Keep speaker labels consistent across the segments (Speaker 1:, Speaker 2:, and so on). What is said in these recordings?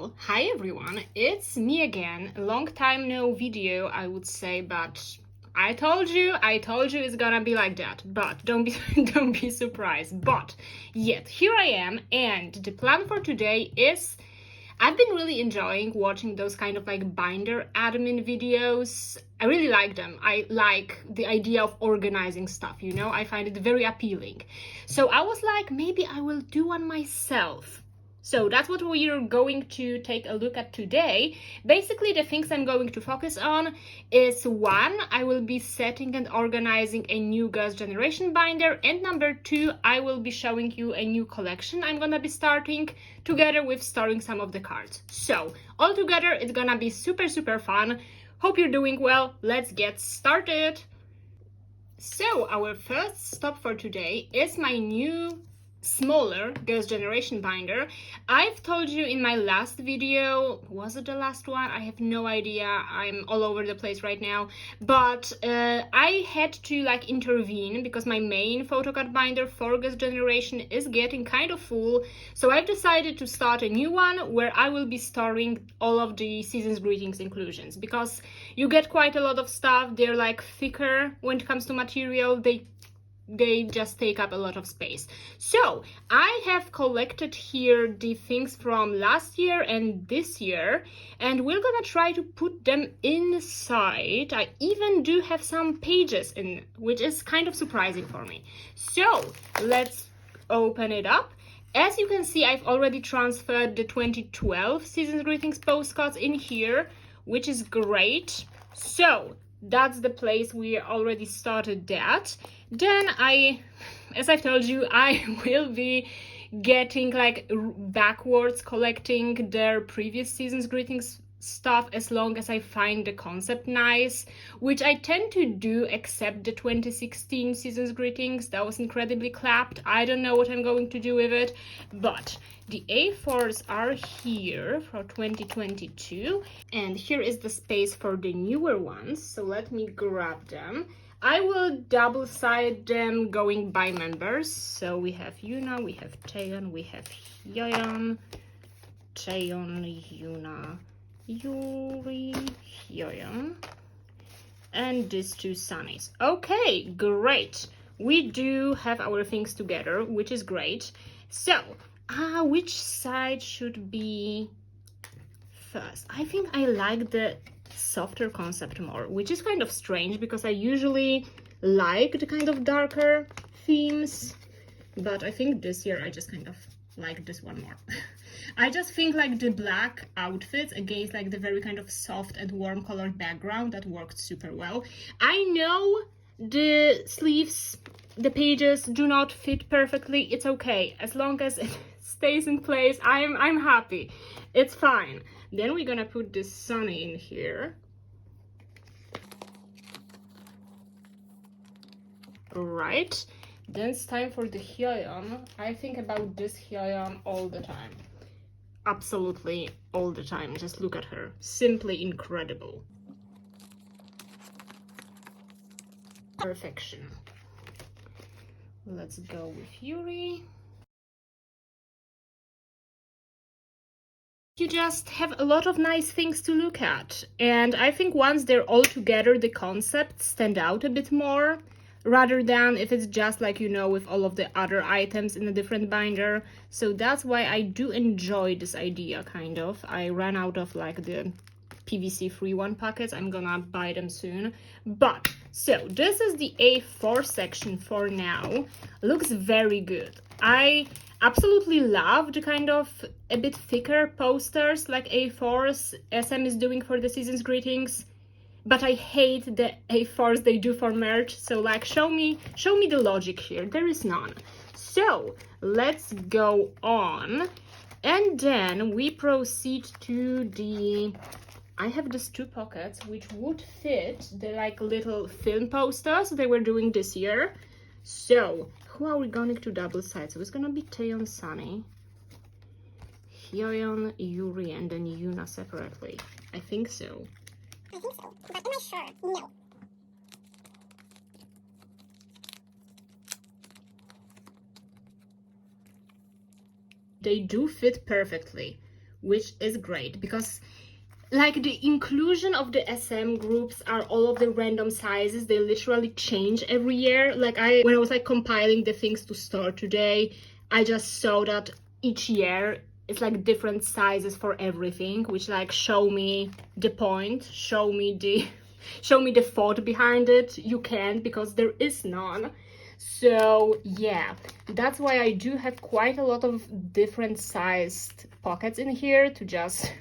Speaker 1: Well, hi everyone, it's me again. A long time no video, I would say, but I told you it's gonna be like that. But don't be don't be surprised. But yet here I am, and the plan for today is I've been really enjoying watching those kind of like binder admin videos. I really like them. I like the idea of organizing stuff, you know? I find it very appealing. So I was like, maybe I will do one myself. So that's what we're going to take a look at today. Basically, the things I'm going to focus on is one, I will be setting and organizing a new gas generation binder, and number two, I will be showing you a new collection I'm gonna be starting together with storing some of the cards. So all together, it's gonna be super fun. Hope you're doing well. Let's get started. So our first stop for today is my new smaller gas generation binder. I've told you in my last video, was it the last one? I have no idea. I'm all over the place right now, but I had to like intervene because my main photocard binder for gas generation is getting kind of full. So I've decided to start a new one where I will be storing all of the Season's Greetings inclusions, because you get quite a lot of stuff. They're like thicker when it comes to material. They just take up a lot of space. So I have collected here the things from last year and this year, and we're gonna try to put them inside. I even do have some pages in, which is kind of surprising for me. So let's open it up. As you can see, I've already transferred the 2012 Season's Greetings postcards in here, which is great. So that's the place we already started that. Then as I've told you, I will be getting like backwards collecting their previous Season's Greetings stuff as long as I find the concept nice, which I tend to do, except the 2016 Season's Greetings. That was incredibly clapped. I don't know what I'm going to do with it, but the A4s are here for 2022, and here is the space for the newer ones, so let me grab them. I will double-side them going by members. So we have Yuna, we have Taeyeon, we have Hyeon, Taeyeon, Yuna, Yuri, Hyeon, and these two Sunnies. Okay, great. We do have our things together, which is great. So, which side should be first? I think I like the softer concept more, which is kind of strange because I usually like the kind of darker themes, but I think this year I just kind of like this one more. I just think like the black outfits against like the very kind of soft and warm colored background, that worked super well. I know the sleeves, the pages do not fit perfectly. It's okay, as long as it stays in place, I'm happy. It's fine. Then we're gonna put this Sunny in here. Right. Then it's time for the Hyeon. I think about this Hyeon all the time. Absolutely all the time. Just look at her. Simply incredible. Perfection. Let's go with Yuri. You just have a lot of nice things to look at, and I think once they're all together, the concepts stand out a bit more, rather than if it's just like, you know, with all of the other items in a different binder. So that's why I do enjoy this idea, kind of. I ran out of like the PVC free one packets. I'm gonna buy them soon. But so this is the A4 section for now. Looks very good. I absolutely love the kind of a bit thicker posters like A4s SM is doing for the Season's Greetings, but I hate the A4s they do for merch. So like, show me the logic here. There is none. So let's go on, and then we proceed to the, I have these two pockets which would fit the like little film posters they were doing this year. So who are we going to double side? So it's gonna be Taeyeon, Sunny, Hyeon, Yuri, and then Yuna separately. I think so.
Speaker 2: I think so, but am I sure? No.
Speaker 1: They do fit perfectly, which is great because like the inclusion of the SM groups are all of the random sizes. They literally change every year. Like when I was like compiling the things to store today, I just saw that each year it's like different sizes for everything, which like show me the point, show me the thought behind it. You can't, because there is none. So yeah, that's why I do have quite a lot of different sized pockets in here to just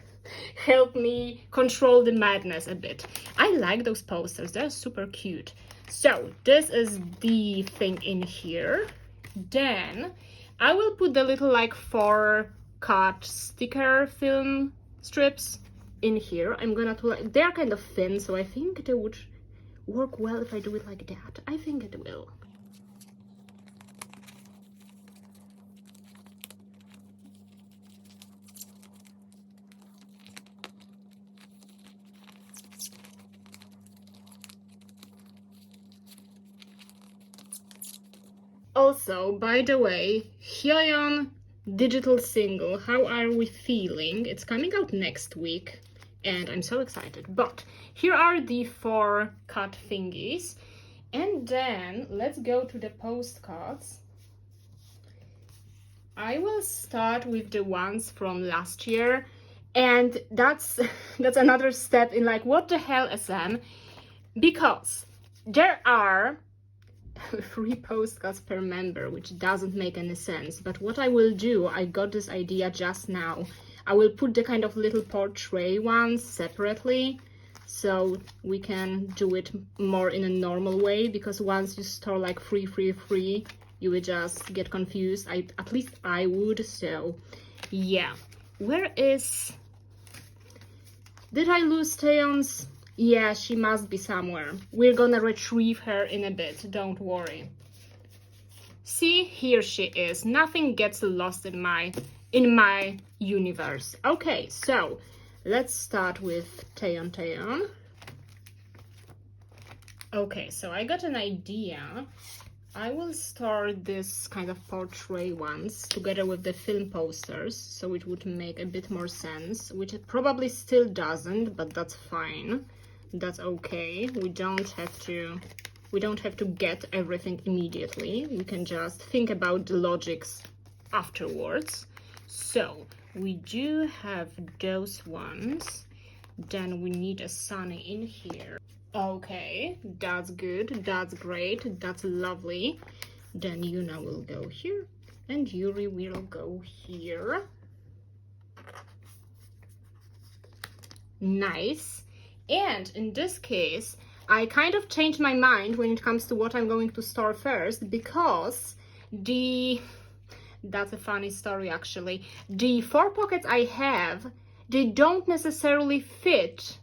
Speaker 1: help me control the madness a bit. I like those posters, they're super cute. So this is the thing in here. Then I will put the little like 4-cut sticker film strips in here. I'm gonna do like, they're kind of thin, so I think they would work well if I do it like that. I think it will. Also, by the way, Hyeon digital single, how are we feeling? It's coming out next week and I'm so excited. But here are the 4-cut thingies. And then let's go to the postcards. I will start with the ones from last year, and that's another step in like, what the hell, SM? Because there are 3 postcards per member, which doesn't make any sense. But what I will do, I got this idea just now, I will put the kind of little portrait ones separately, so we can do it more in a normal way, because once you store like 3, you would just get confused. At least I would. So yeah, where is, did I lose Taeyeon's? Yeah, she must be somewhere. We're gonna retrieve her in a bit, don't worry. See, here she is. Nothing gets lost in my universe. Okay, so let's start with Taeyeon. Okay, so I got an idea. I will store this kind of portrait ones together with the film posters, so it would make a bit more sense, which it probably still doesn't, but that's fine. That's okay. We don't have to get everything immediately. We can just think about the logics afterwards. So we do have those ones. Then we need a Sunny in here. Okay, that's good, that's great, that's lovely. Then Yuna will go here and Yuri will go here. Nice. And in this case, I kind of changed my mind when it comes to what I'm going to store first, because that's a funny story actually. The 4 pockets I have, they don't necessarily fit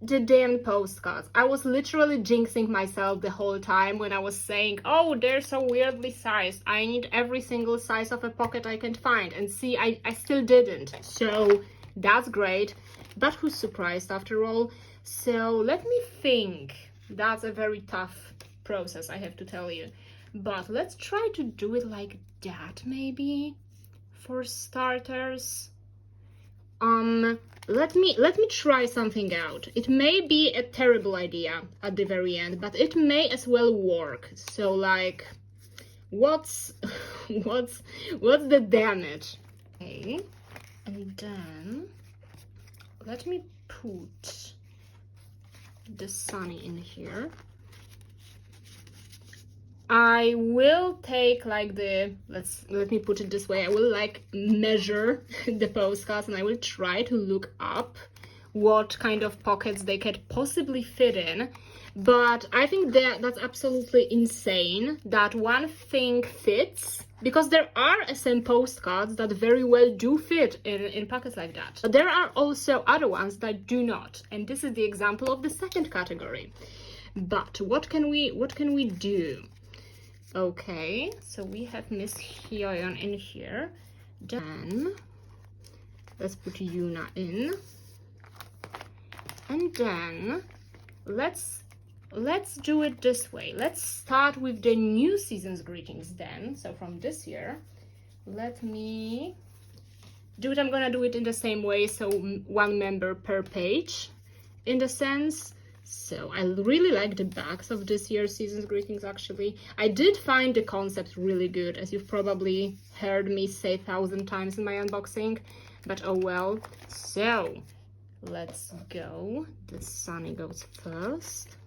Speaker 1: the damn postcards. I was literally jinxing myself the whole time when I was saying, oh, they're so weirdly sized. I need every single size of a pocket I can find. And see, I still didn't. So that's great. But who's surprised after all? So let me think. That's a very tough process, I have to tell you. But let's try to do it like that, maybe, for starters. Let me try something out. It may be a terrible idea at the very end, but it may as well work. So like, what's the damage? Okay, and then let me put the Sunny in here. I will take like let me put it this way, I will like measure the postcards and I will try to look up what kind of pockets they could possibly fit in. But I think that's absolutely insane that one thing fits, because there are some postcards that very well do fit in pockets like that. But there are also other ones that do not. And this is the example of the second category. But what can we do? Okay, so we have Miss Hyeon in here. Then let's put Yuna in. And then let's do it this way. Let's start with the new season's greetings then. So from this year, let me do it, I'm gonna do it in the same way, so one member per page, in the sense. So I really like the backs of this year's Season's Greetings, actually. I did find the concept really good, as you've probably heard me say 1,000 times in my unboxing, but oh well. So let's go. The Sunny goes first.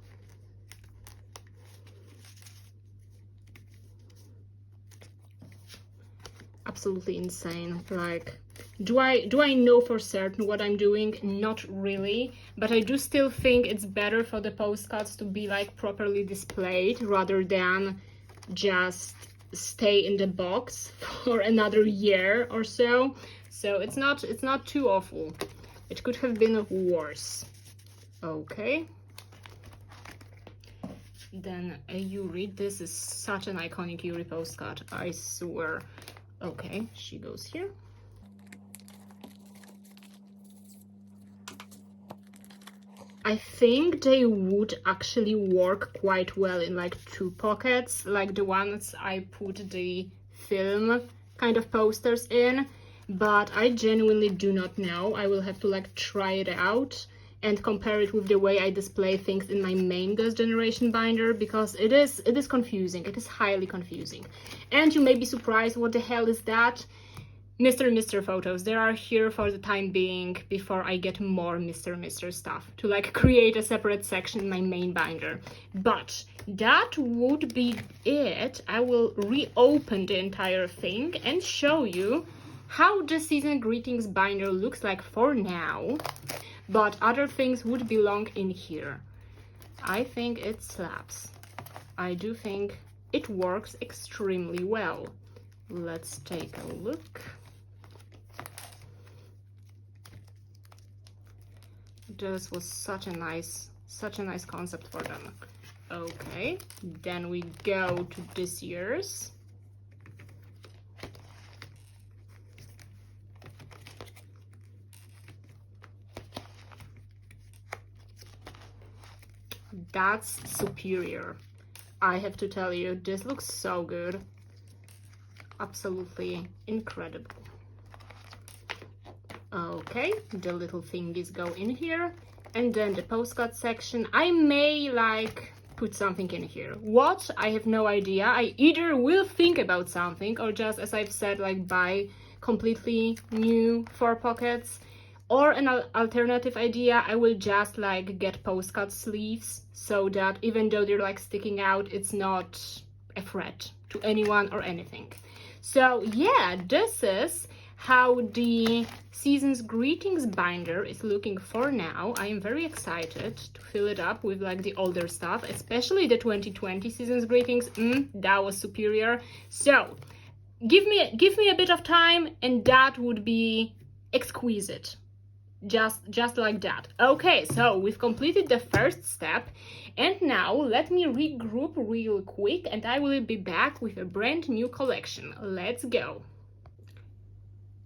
Speaker 1: Absolutely insane. Like, do I know for certain what I'm doing? Not really, but I do still think it's better for the postcards to be like properly displayed rather than just stay in the box for another year or so. So it's not too awful. It could have been worse. Okay. Then Yuri. This is such an iconic Yuri postcard, I swear. Okay, she goes here. I think they would actually work quite well in like 2 pockets, like the ones I put the film kind of posters in, but I genuinely do not know. I will have to like try it out and compare it with the way I display things in my main Gas Generation binder, because it is confusing. It is highly confusing. And you may be surprised, what the hell is that? Mr. photos. They are here for the time being before I get more Mr. stuff to like create a separate section in my main binder. But that would be it. I will reopen the entire thing and show you how the Season Greetings binder looks like for now. But other things would belong in here. I think it slaps. I do think it works extremely well. Let's take a look. This was such a nice concept for them. Okay, then we go to this year's. That's superior. I have to tell you, this looks so good. Absolutely incredible. Okay, the little thingies go in here, and then the postcard section. I may like put something in here. What? I have no idea. I either will think about something, or just, as I've said, like buy completely new 4 pockets, or an alternative idea, I will just like get postcard sleeves so that even though they're like sticking out, it's not a threat to anyone or anything. So yeah, this is how the Season's Greetings binder is looking for now. I am very excited to fill it up with like the older stuff, especially the 2020 Season's Greetings. That was superior. So give me a bit of time and that would be exquisite. Just like that. Okay, so we've completed the first step, and now let me regroup real quick and I will be back with a brand new collection. Let's go.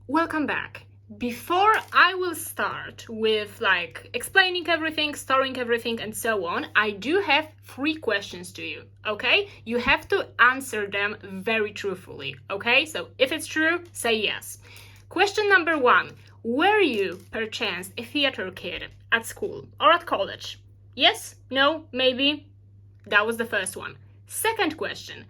Speaker 1: Welcome back. Before I will start with like explaining everything, storing everything and so on, I do have 3 questions to you, okay? You have to answer them very truthfully, okay? So if it's true, say yes. Question number 1. Were you, perchance, a theater kid at school or at college? Yes? No? Maybe? That was the first one. Second question.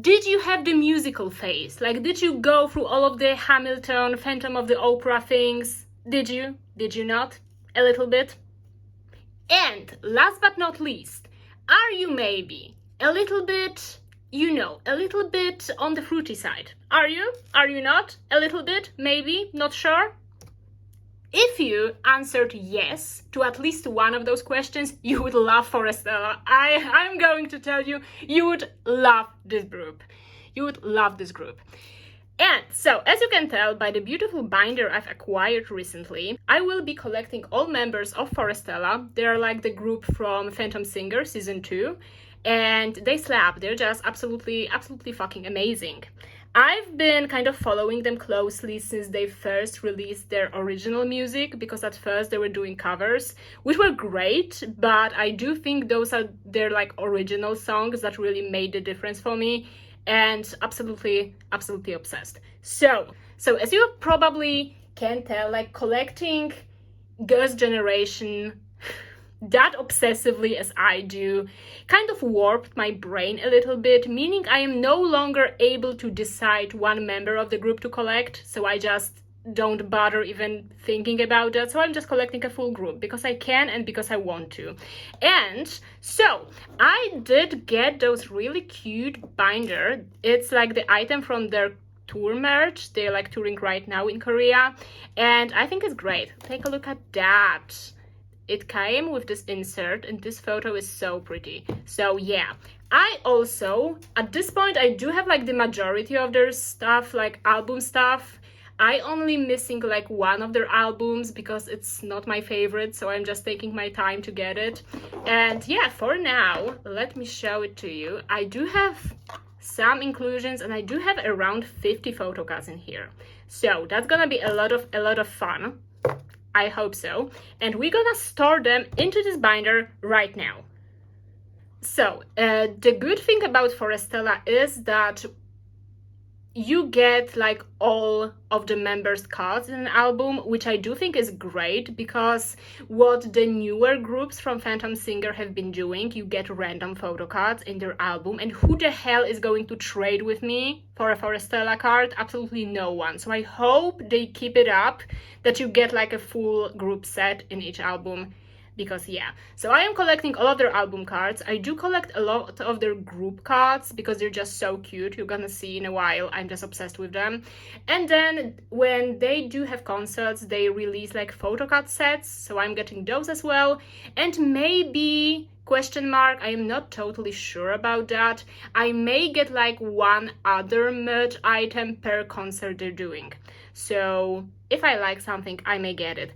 Speaker 1: Did you have the musical phase? Like, did you go through all of the Hamilton, Phantom of the Opera things? Did you? Did you not? A little bit? And last but not least, are you maybe a little bit, a little bit on the fruity side? Are you? Are you not? A little bit? Maybe? Not sure? If you answered yes to at least one of those questions, you would love Forestella. I'm going to tell you, you would love this group. You would love this group. And so, as you can tell by the beautiful binder I've acquired recently, I will be collecting all members of Forestella. They're like the group from Phantom Singer Season 2. And they slap. They're just absolutely fucking amazing. I've been kind of following them closely since they first released their original music, because at first they were doing covers, which were great, but I do think those are their like original songs that really made the difference for me. and absolutely obsessed. So as you probably can tell, like collecting Girls' Generation that obsessively as I do kind of warped my brain a little bit, meaning I am no longer able to decide one member of the group to collect, so I just don't bother even thinking about that. So I'm just collecting a full group because I can and because I want to. And so I did get those really cute binder. It's like the item from their tour merch. They're like touring right now in Korea, and I think it's great. Take a look at that. It came with this insert, and this photo is so pretty. So yeah, I also, at this point, I do have like the majority of their stuff, like album stuff. I only missing like one of their albums because it's not my favorite, so I'm just taking my time to get it. And yeah, for now, let me show it to you. I do have some inclusions, and I do have around 50 photo cards in here. So that's gonna be a lot of fun. I hope so. And we're gonna store them into this binder right now. So the good thing about Forestella is that you get like all of the members' cards in an album, which I do think is great, because what the newer groups from Phantom Singer have been doing, you get random photo cards in their album, and who the hell is going to trade with me for a Forestella card? Absolutely no one. So I hope they keep it up, that you get like a full group set in each album. Because yeah, so I am collecting all of their album cards. I do collect a lot of their group cards because they're just so cute. You're gonna see in a while. I'm just obsessed with them. And then when they do have concerts, they release like photo card sets, so I'm getting those as well. And maybe, question mark, I am not totally sure about that, I may get like one other merch item per concert they're doing. So if I like something, I may get it.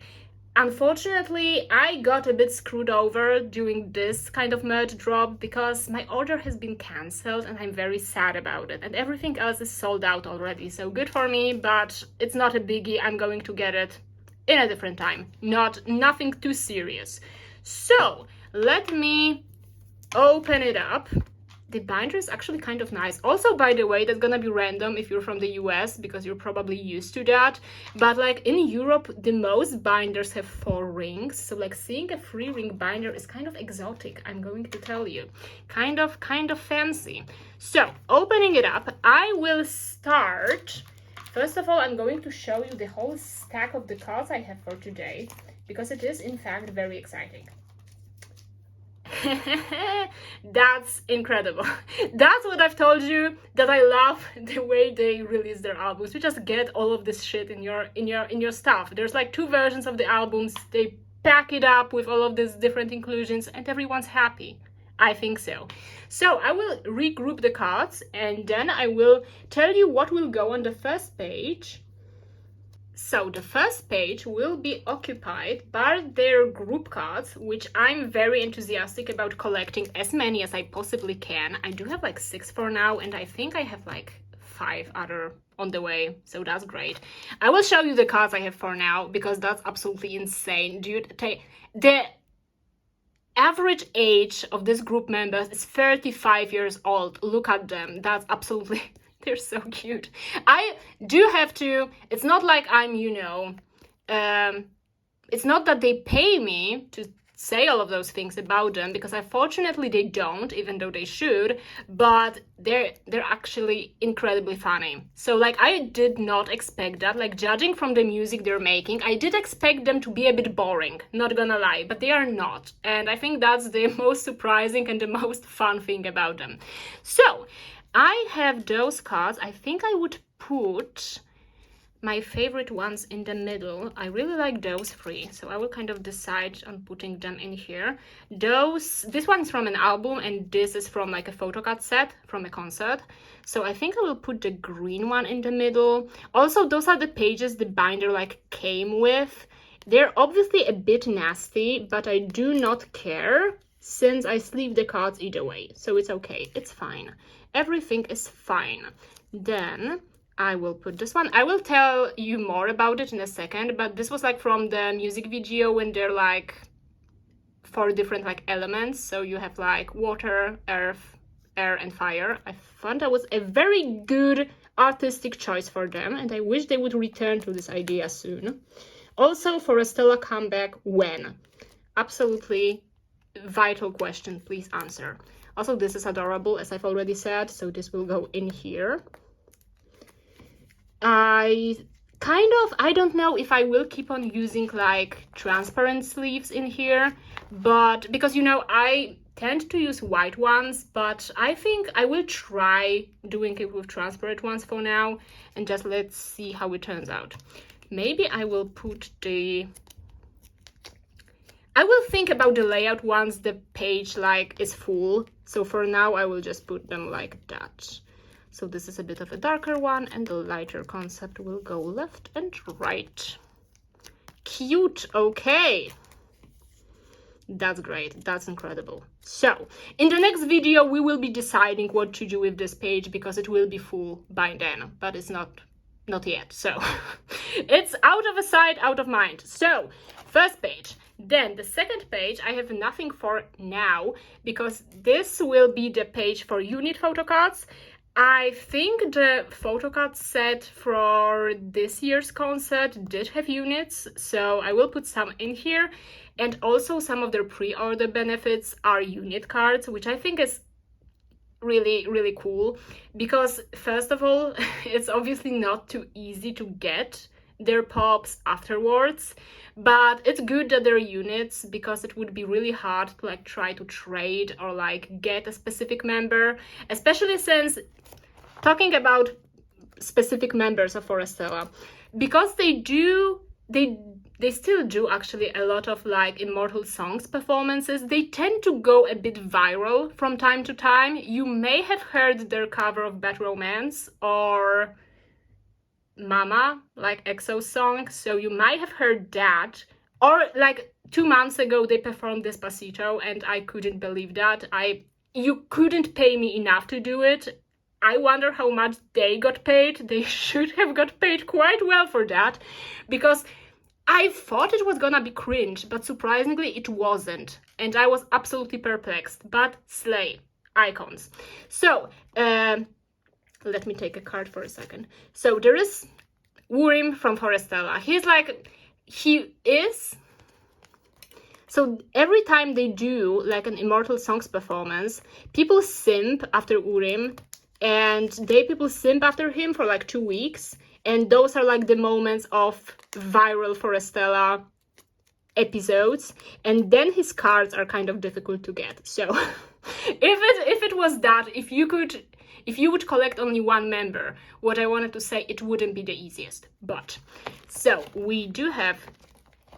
Speaker 1: Unfortunately, I got a bit screwed over during this kind of merch drop because my order has been cancelled, and I'm very sad about it. And everything else is sold out already, so good for me, but it's not a biggie. I'm going to get it in a different time. Nothing too serious. So let me open it up. The binder is actually kind of nice. Also, by the way, that's gonna be random if you're from the US, because you're probably used to that. But like in Europe, the most binders have 4 rings. So like seeing a 3-ring binder is kind of exotic, I'm going to tell you. Kind of fancy. So opening it up, I will start. First of all, I'm going to show you the whole stack of the cards I have for today, because it is in fact very exciting. That's incredible. That's what I've told you, that I love the way they release their albums. You just get all of this shit in your stuff. There's like 2 versions of the albums. They pack it up with all of these different inclusions, and everyone's happy. I think so. So I will regroup the cards, and then I will tell you what will go on the first page. So the first page will be occupied by their group cards, which I'm very enthusiastic about collecting as many as I possibly can. I do have like 6 for now, and I think I have like 5 other on the way, so that's great. I will show you the cards I have for now, because that's absolutely insane. Dude, the average age of this group members is 35 years old. Look at them. That's absolutely... They're so cute. I do have to, it's not like I'm, it's not that they pay me to say all of those things about them, because unfortunately they don't, even though they should, but they're actually incredibly funny. So like I did not expect that, like judging from the music they're making, I did expect them to be a bit boring, not gonna lie, but they are not. And I think that's the most surprising and the most fun thing about them. So I have those cards. I think I would put my favorite ones in the middle. I really like those 3, so I will kind of decide on putting them in here. This one's from an album, and this is from like a photo card set from a concert. So I think I will put the green one in the middle. Also, those are the pages the binder like came with. They're obviously a bit nasty, but I do not care, since I sleeve the cards either way. So it's okay, it's fine. Everything is fine. Then I will put this one. I will tell you more about it in a second, but this was like from the music video, when they're like 4 different like elements. So you have like water, earth, Air and Fire. I thought that was a very good artistic choice for them, and I wish they would return to this idea soon. Also, Forestella comeback when? Absolutely vital question, please answer. Also, this is adorable, as I've already said, so this will go in here. I don't know if I will keep on using like transparent sleeves in here, but because, you know, I tend to use white ones, but I think I will try doing it with transparent ones for now, and just let's see how it turns out. Maybe I will put I will think about the layout once the page like is full. So for now, I will just put them like that. So this is a bit of a darker one, and the lighter concept will go left and right. Cute, okay. That's great, that's incredible. So, in the next video, we will be deciding what to do with this page because it will be full by then, but it's not yet. So, it's out of sight, out of mind. So, first page. Then the second page, I have nothing for now because this will be the page for unit photo cards. I think the photo card set for this year's concert did have units, so I will put some in here. And also some of their pre-order benefits are unit cards, which I think is really, really cool because first of all, it's obviously not too easy to get their pops afterwards, but it's good that they're units because it would be really hard to like try to trade or like get a specific member, especially since talking about specific members of Forestella, because they still do actually a lot of like Immortal Songs performances. They tend to go a bit viral from time to time. You may have heard their cover of Bad Romance or Mama, like EXO's song, so you might have heard that. Or like 2 months ago they performed Despacito, and I couldn't believe that. You couldn't pay me enough to do it. I wonder how much they got paid. They should have got paid quite well for that, because I thought it was gonna be cringe, but surprisingly it wasn't, and I was absolutely perplexed. But slay, icons. So let me take a card for a second. So there is Urim from Forestella. So every time they do like an Immortal Songs performance, people simp after Urim, and people simp after him for like 2 weeks, and those are like the moments of viral Forestella episodes, and then his cards are kind of difficult to get. So if it was that, if you would collect only one member, what I wanted to say, it wouldn't be the easiest. But so we do have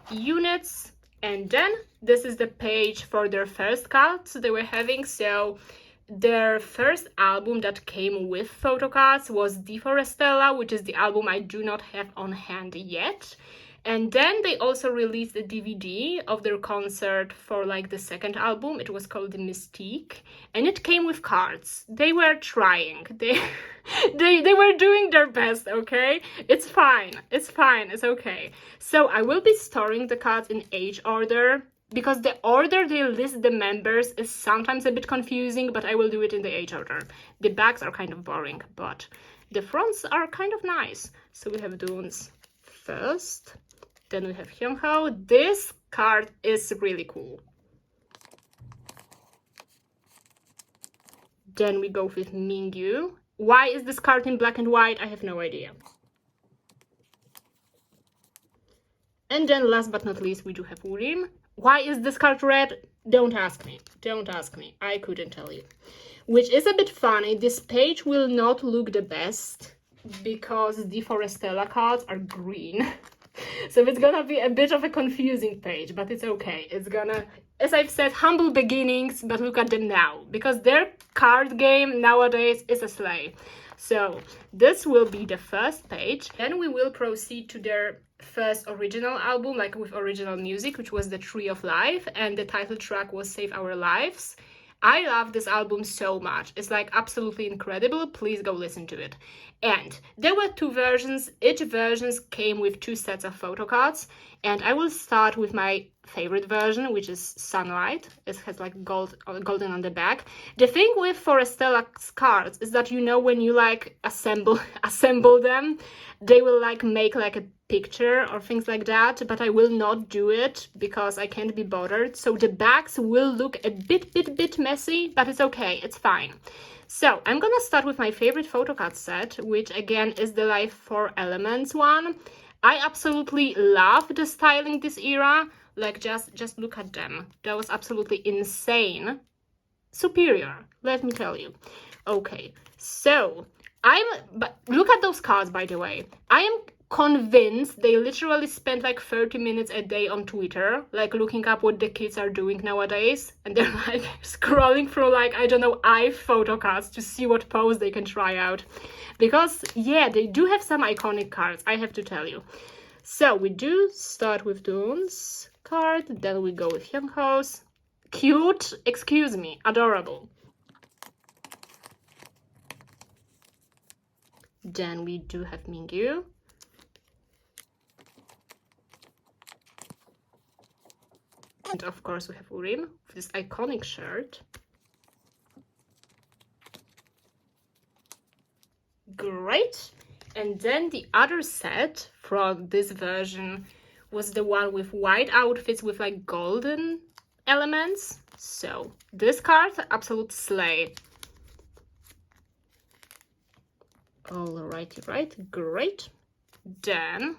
Speaker 1: units, and then this is the page for their first cards they were having. So their first album that came with photo cards was De Forestella, which is the album I do not have on hand yet. And then they also released a DVD of their concert for like the second album. It was called The Mystique, and it came with cards. They were trying. They were doing their best, okay? It's fine. It's fine. It's okay. So I will be storing the cards in age order, because the order they list the members is sometimes a bit confusing, but I will do it in the age order. The backs are kind of boring, but the fronts are kind of nice. So we have Dunes first. Then we have Hyunho. This card is really cool. Then we go with Mingyu. Why is this card in black and white? I have no idea. And then last but not least, we do have Urim. Why is this card red? Don't ask me. Don't ask me. I couldn't tell you. Which is a bit funny. This page will not look the best because the Forestella cards are green. So it's gonna be a bit of a confusing page, but it's okay. It's gonna, as I've said, humble beginnings, but look at them now, because their card game nowadays is a slay. So this will be the first page. Then we will proceed to their first original album, like with original music, which was The Tree of Life, and the title track was Save Our Lives. I love this album so much. It's like absolutely incredible. Please go listen to it. And there were 2 versions. Each version came with 2 sets of photo cards. And I will start with my favorite version, which is Sunlight. It has like golden on the back. The thing with Forestella cards is that, you know, when you like assemble them, they will like make like a picture or things like that, but I will not do it because I can't be bothered. So the backs will look a bit messy, but it's okay, it's fine. So I'm gonna start with my favorite photo card set, which again is the Life 4 Elements one. I absolutely love the styling this era. Like, just look at them. That was absolutely insane. Superior, let me tell you. Okay, so but look at those cards, by the way. I am convinced they literally spend like 30 minutes a day on Twitter, like looking up what the kids are doing nowadays, and they're like scrolling through like, I don't know, photo cards to see what pose they can try out. Because yeah, they do have some iconic cards, I have to tell you. So we do start with Dune's card, then we go with Hyunko's. Cute, excuse me, adorable. Then we do have Mingyu. And of course we have Urim with this iconic shirt. Great. And then the other set from this version was the one with white outfits with like golden elements. So this card, absolute slay. Alrighty, right, great. Then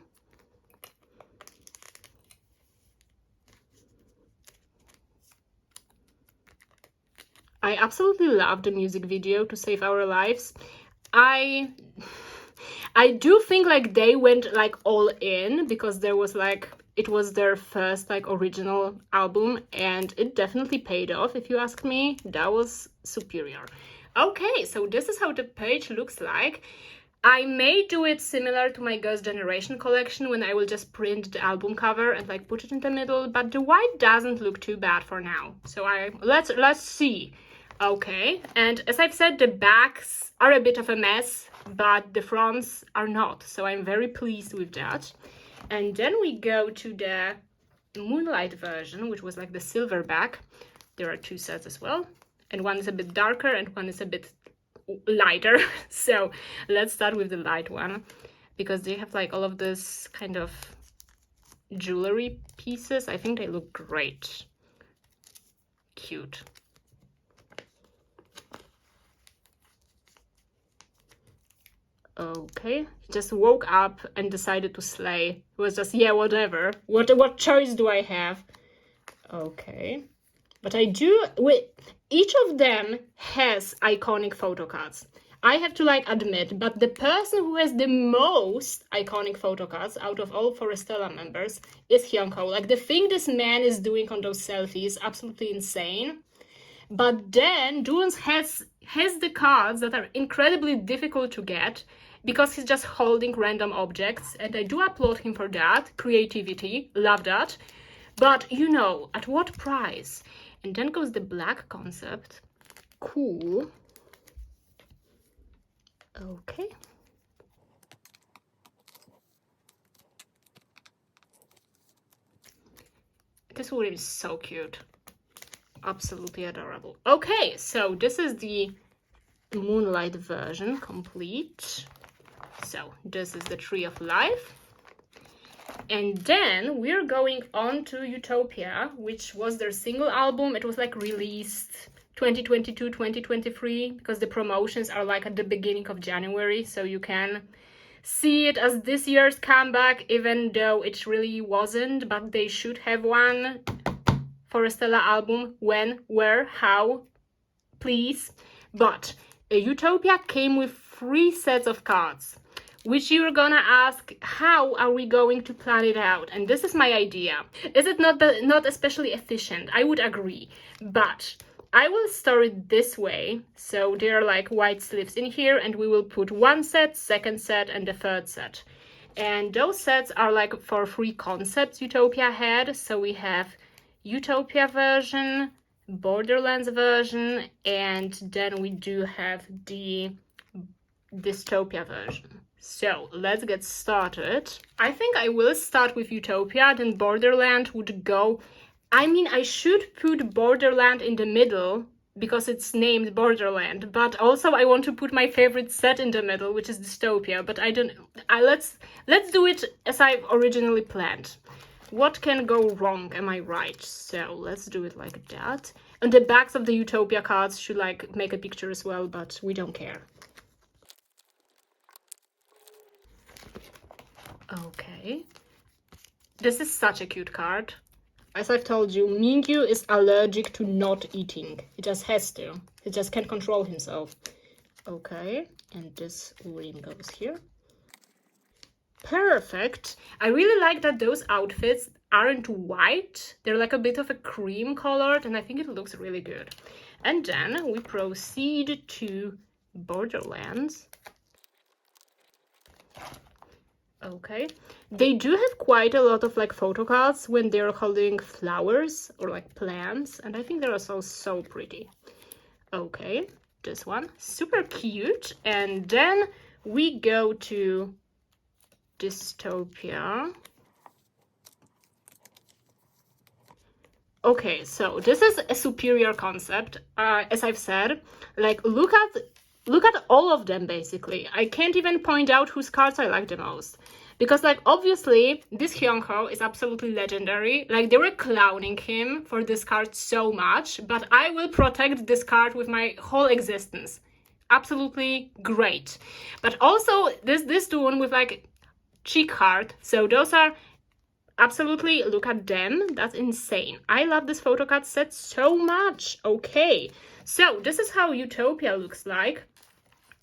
Speaker 1: I absolutely love the music video to Save Our Lives. I do think like they went like all in because there was like, it was their first like original album and it definitely paid off, if you ask me. That was superior. Okay, so this is how the page looks like. I may do it similar to my Girls' Generation collection when I will just print the album cover and like put it in the middle, but the white doesn't look too bad for now. So let's see. Okay, and as I've said, the backs are a bit of a mess, but the fronts are not, so I'm very pleased with that. And then we go to the Moonlight version, which was like the silver back. There are two sets as well, and one is a bit darker and one is a bit lighter. So let's start with the light one, because they have like all of this kind of jewelry pieces. I think they look great. Cute. Okay, just woke up and decided to slay. It was just, yeah, whatever. What choice do I have? Okay. But I do, each of them has iconic photo cards. I have to like admit, but the person who has the most iconic photo cards out of all Forestella members is Hyunko. Like the thing this man is doing on those selfies is absolutely insane. But then Dunes has the cards that are incredibly difficult to get because he's just holding random objects, and I do applaud him for that. Creativity, love that. But you know, at what price? And then goes the black concept. Cool. Okay. This wood is so cute. Absolutely adorable. Okay, so this is the Moonlight version complete. So this is the Tree of Life. And then we're going on to Utopia, which was their single album. It was like released 2022, 2023, because the promotions are like at the beginning of January. So you can see it as this year's comeback, even though it really wasn't, but they should have one Forestella album. When, where, how, please. But Utopia came with 3 sets of cards, which you're gonna ask, how are we going to plan it out? And this is my idea. Is it not especially efficient? I would agree, but I will store it this way. So there are like white sleeves in here, and we will put 1 set, 2nd set, and the 3rd set. And those sets are like for 3 concepts Utopia had. So we have Utopia version, Borderlands version, and then we do have the dystopia version. So let's get started. I think I will start with Utopia, then Borderland would go. I mean, I should put Borderland in the middle because it's named Borderland, but also I want to put my favorite set in the middle, which is Dystopia, but I don't. Let's do it as I originally planned. What can go wrong? Am I right? So let's do it like that. And the backs of the Utopia cards should like make a picture as well, but we don't care. Okay. This is such a cute card. As I've told you, Mingyu is allergic to not eating. He just has to. He just can't control himself. Okay, and this ring goes here. Perfect. I really like that those outfits aren't white. They're like a bit of a cream colored, and I think it looks really good. And then we proceed to Borderlands. Okay, they do have quite a lot of like photo cards when they're holding flowers or like plants, and I think they're also so pretty. Okay, this one, super cute. And then we go to Dystopia. Okay, so this is a superior concept. As I've said, like look at all of them basically. I can't even point out whose cards I like the most. Because like obviously this Hyunho is absolutely legendary. Like they were clowning him for this card so much, but I will protect this card with my whole existence. Absolutely great. But also this one with like cheek heart. So those are absolutely, look at them. That's insane. I love this photo card set so much. Okay, so this is how Utopia looks like.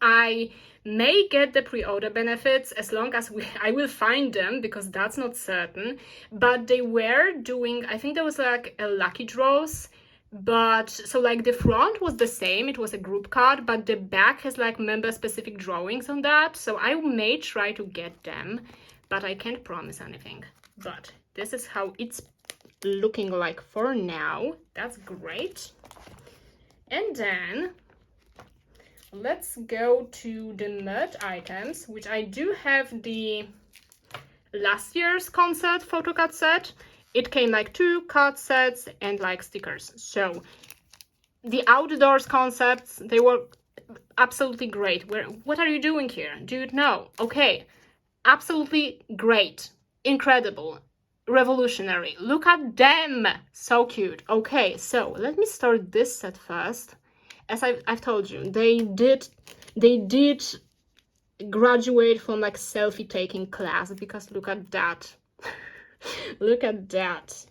Speaker 1: I may get the pre-order benefits as long as I will find them, because that's not certain. But they were doing, I think there was like a lucky draws. But so like the front was the same, it was a group card, but the back has like member specific drawings on that. So I may try to get them, but I can't promise anything. But this is how it's looking like for now. That's great. And then let's go to the merch items, which I do have the last year's concert photo card set. It came like 2 card sets and like stickers. So the outdoors concepts, they were absolutely great. What are you doing here? Dude, no. Okay, absolutely great, incredible, revolutionary. Look at them, so cute. Okay, so let me start this set first. As I've told you, they did graduate from like selfie taking class, because look at that. Look at that.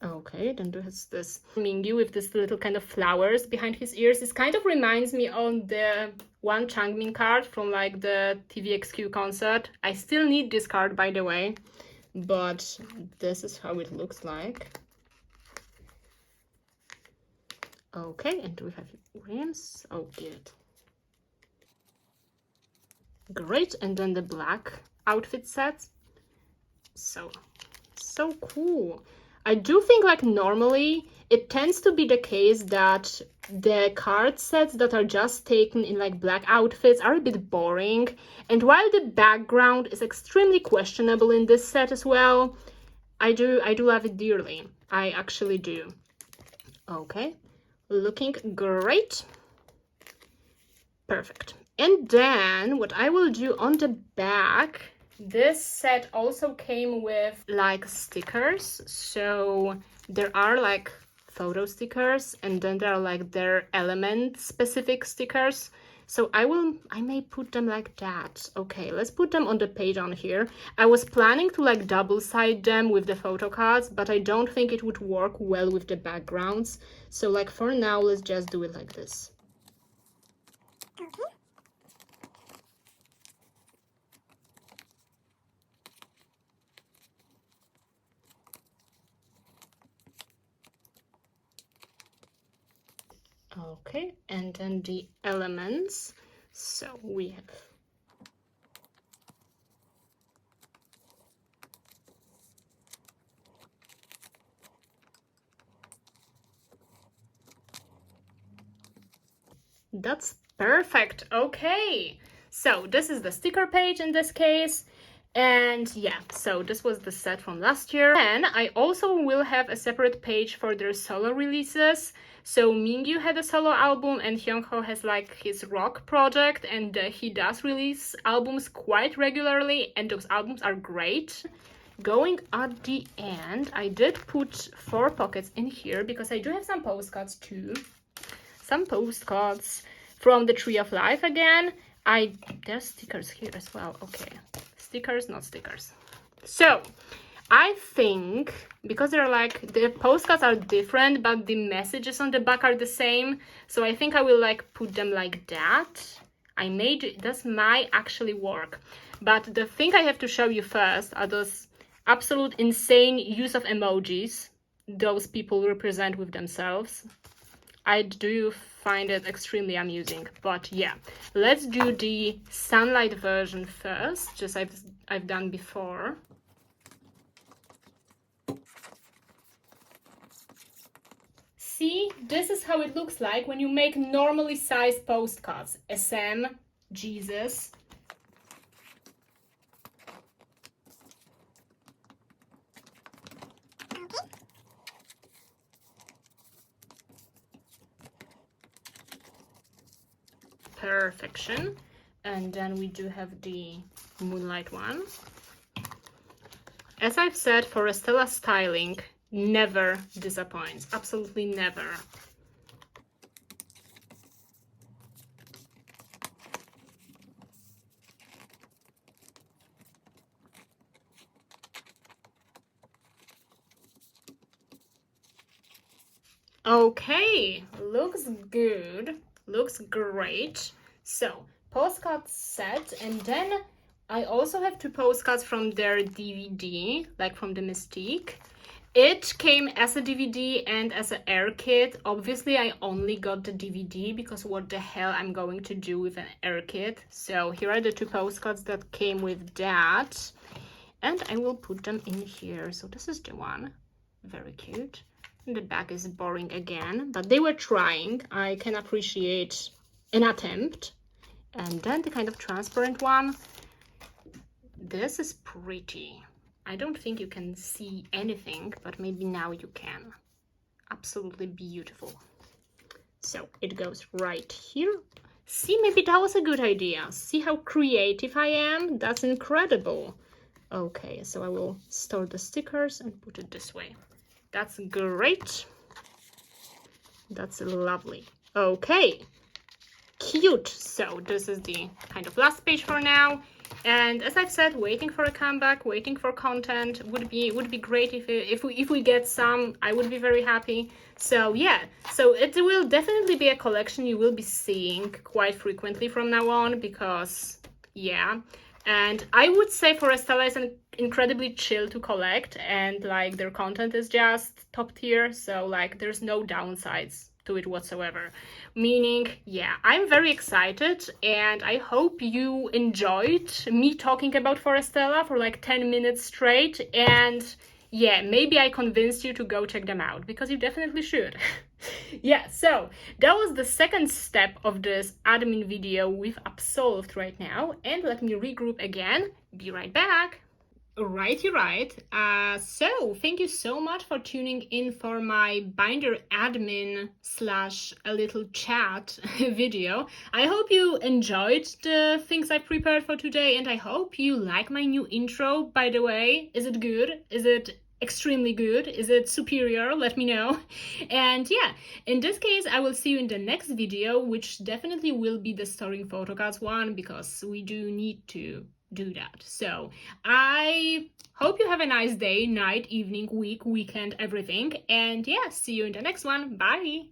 Speaker 1: Okay, then there's this Mingyu with this little kind of flowers behind his ears. This kind of reminds me on the one Changmin card from like the TVXQ concert. I still need this card, by the way, but this is how it looks like. Okay, and we have rims. Oh, good. Great, and then the black outfit set. So cool. I do think like normally it tends to be the case that the card sets that are just taken in like black outfits are a bit boring. And while the background is extremely questionable in this set as well, I do love it dearly. I actually do. Okay, looking great. Perfect. And then what I will do on the back, this set also came with like stickers. So there are like photo stickers, and then there are like their element specific stickers. So I may put them like that. Okay, let's put them on the page on here. I was planning to like double side them with the photo cards, but I don't think it would work well with the backgrounds. So like for now, let's just do it like this.
Speaker 2: Okay.
Speaker 1: Okay, and then the elements. So we have That's perfect. Okay. So this is the sticker page in this case. And yeah, so this was the set from last year. And I also will have a separate page for their solo releases. So Mingyu had a solo album and Hyunho has like his rock project, and he does release albums quite regularly, and those albums are great. Going at the end, I did put 4 pockets in here because I do have some postcards too. Some postcards from the Tree of Life again. There's stickers here as well. Okay, stickers, not stickers. So I think because they're like, the postcards are different, but the messages on the back are the same. So I think I will like put them like that. This might actually work. But the thing I have to show you first are those absolute insane use of emojis those people represent with themselves. I do find it extremely amusing, but yeah, let's do the sunlight version first, just I've done before. See, this is how it looks like when you make normally sized postcards. SM, Jesus. Perfection. And then we do have the moonlight one. As I've said, forestella styling never disappoints. Absolutely never. Okay, looks good. Looks great. So, postcard set, and then I also have 2 postcards from their DVD, like from the Mystique. It came as a DVD and as an air kit. Obviously, I only got the DVD because what the hell I'm going to do with an air kit. So here are the 2 postcards that came with that. And I will put them in here. So this is the one. Very cute. And the back is boring again, but they were trying. I can appreciate an attempt. And then the kind of transparent one. This is pretty. I don't think you can see anything, but maybe now you can. Absolutely beautiful. So it goes right here. See, maybe that was a good idea. See how creative I am? That's incredible. Okay, so I will store the stickers and put it this way. That's great. That's lovely. Okay, cute. So this is the kind of last page for now. And as I've said, waiting for a comeback, waiting for content would be great. If we get some, I would be very happy. So yeah, so it will definitely be a collection you will be seeing quite frequently from now on, because yeah. And I would say Forestella is incredibly chill to collect, and like their content is just top tier, so like there's no downsides to it whatsoever. Meaning, yeah, I'm very excited, and I hope you enjoyed me talking about Forestella for like 10 minutes straight, and yeah, maybe I convinced you to go check them out, because you definitely should. Yeah, so that was the second step of this admin video we've absolved right now, and let me regroup again. Be right back. Righty right. So thank you so much for tuning in for my binder admin / a little chat video. I hope you enjoyed the things I prepared for today, and I hope you like my new intro, by the way. Is it good? Is it extremely good? Is it superior? Let me know. And yeah, in this case, I will see you in the next video, which definitely will be the storing photo cards one, because we do need to do that. So I hope you have a nice day, night, evening, week, weekend, everything. And yeah, see you in the next one. Bye.